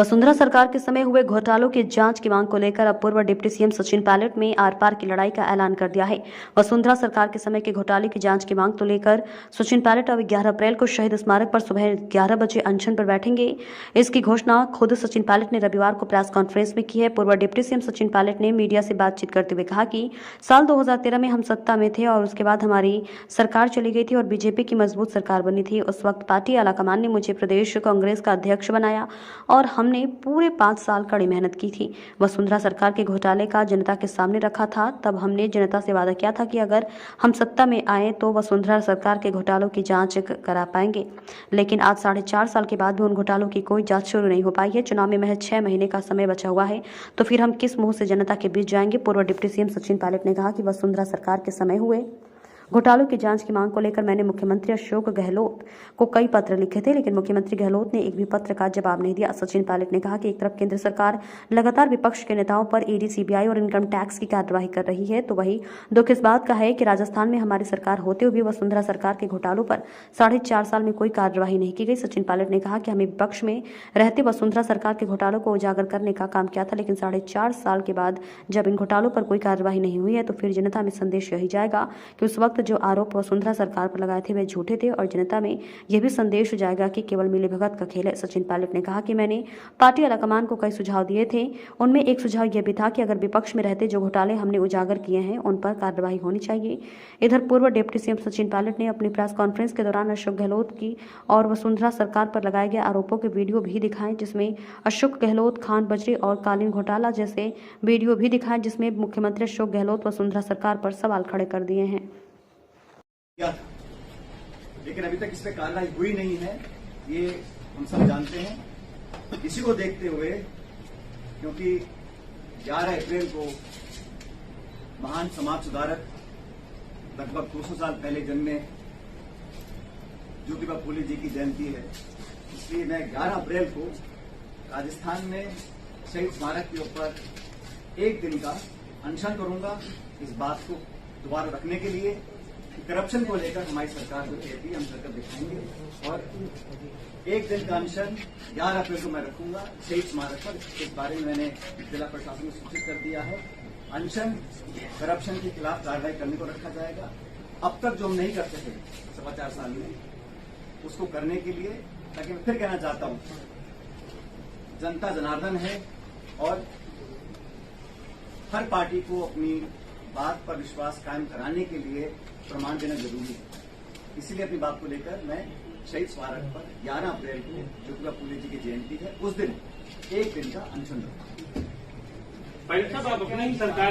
वसुंधरा सरकार के समय हुए घोटालों की जांच की मांग को लेकर अब पूर्व डिप्टी सीएम सचिन पायलट ने आर पार की लड़ाई का ऐलान कर दिया है। वसुंधरा सरकार के समय के घोटाले की जांच की मांग को लेकर सचिन पायलट अब 11 अप्रैल को शहीद स्मारक पर सुबह 11 बजे अनशन पर बैठेंगे। इसकी घोषणा खुद सचिन पायलट ने रविवार को प्रेस कॉन्फ्रेंस में की है। पूर्व डिप्टी सीएम सचिन पायलट ने मीडिया से बातचीत करते हुए कहा कि साल 2013 में हम सत्ता में थे और उसके बाद हमारी सरकार चली गई थी और बीजेपी की मजबूत सरकार बनी थी। उस वक्त पार्टी आलाकमान ने मुझे प्रदेश कांग्रेस का अध्यक्ष बनाया और हमने पूरे 5 साल कड़ी मेहनत की थी। वसुंधरा सरकार के घोटाले का जनता के सामने रखा था। तब हमने जनता से वादा किया था कि अगर हम सत्ता में आए तो वसुंधरा सरकार के घोटालों की जांच करा पाएंगे, लेकिन आज 4.5 साल के बाद भी उन घोटालों की कोई जांच शुरू नहीं हो पाई है। चुनाव में महज 6 महीने का समय बचा हुआ है, तो फिर हम किस मुंह से जनता के बीच जाएंगे। पूर्व डिप्टी सीएम सचिन पायलट ने कहा कि वसुंधरा सरकार के समय हुए घोटालों की जांच की मांग को लेकर मैंने मुख्यमंत्री अशोक गहलोत को कई पत्र लिखे थे, लेकिन मुख्यमंत्री गहलोत ने एक भी पत्र का जवाब नहीं दिया। सचिन पायलट ने कहा कि एक तरफ केंद्र सरकार लगातार विपक्ष के नेताओं पर ईडी, सीबीआई और इनकम टैक्स की कार्यवाही कर रही है, तो वही दुख इस बात का है कि राजस्थान में हमारी सरकार होते हुए भी वसुंधरा सरकार के घोटालों पर 4.5 साल में कोई कार्यवाही नहीं की गई। सचिन पायलट ने कहा कि हमें विपक्ष में रहते वसुंधरा सरकार के घोटालों को उजागर करने का काम किया था, लेकिन 4.5 साल के बाद जब इन घोटालों पर कोई कार्यवाही नहीं हुई है, तो फिर जनता में संदेश यही जाएगा कि उस वक्त जो आरोप वसुंधरा सरकार पर लगाए थे वे झूठे थे और जनता में यह भी संदेश जाएगा कि केवल मिलीभगत का खेल है। सचिन पायलट ने कहा कि मैंने पार्टी आलाकमान को कई सुझाव दिए थे, उनमें एक सुझाव यह भी था कि अगर विपक्ष में रहते जो घोटाले हमने उजागर किए हैं उन पर कार्रवाई होनी चाहिए। इधर पूर्व डिप्टी सीएम सचिन पायलट ने अपनी प्रेस कॉन्फ्रेंस के दौरान अशोक गहलोत की और वसुंधरा सरकार पर लगाए गए आरोपों के वीडियो भी दिखाए, जिसमें अशोक गहलोत, खान बजरी और कालीन घोटाला जैसे वीडियो भी दिखाए, जिसमें मुख्यमंत्री अशोक गहलोत वसुंधरा सरकार पर सवाल खड़े कर दिए हैं। लेकिन अभी तक इस पर कार्रवाई हुई नहीं है, ये हम सब जानते हैं। इसी को देखते हुए, क्योंकि 11 अप्रैल को महान समाज सुधारक लगभग 200 साल पहले जन्मे ज्योतिबा फूले जी की जयंती है, इसलिए मैं 11 अप्रैल को राजस्थान में शहीद स्मारक के ऊपर एक दिन का अनशन करूंगा, इस बात को दोबारा रखने के लिए करप्शन को लेकर हमारी सरकार जो कहती है हम सरकार दिखाएंगे। और एक दिन का अनशन 11 अप्रैल को मैं रखूंगा शहीद स्मारक पर। इस बारे में मैंने जिला प्रशासन को सूचित कर दिया है। अनशन करप्शन के खिलाफ कार्रवाई करने को रखा जाएगा। अब तक जो हम नहीं करते थे 4.25 साल में, उसको करने के लिए, ताकि मैं फिर कहना चाहता हूं, जनता जनार्दन है और हर पार्टी को अपनी बात पर विश्वास कायम कराने के लिए प्रमाण देना जरूरी है। इसीलिए अपनी बात को लेकर मैं शहीद स्मारक पर 11 अप्रैल को ज्योतिबा फूले जी की जयंती है, उस दिन एक दिन का अनशन रखूंगा।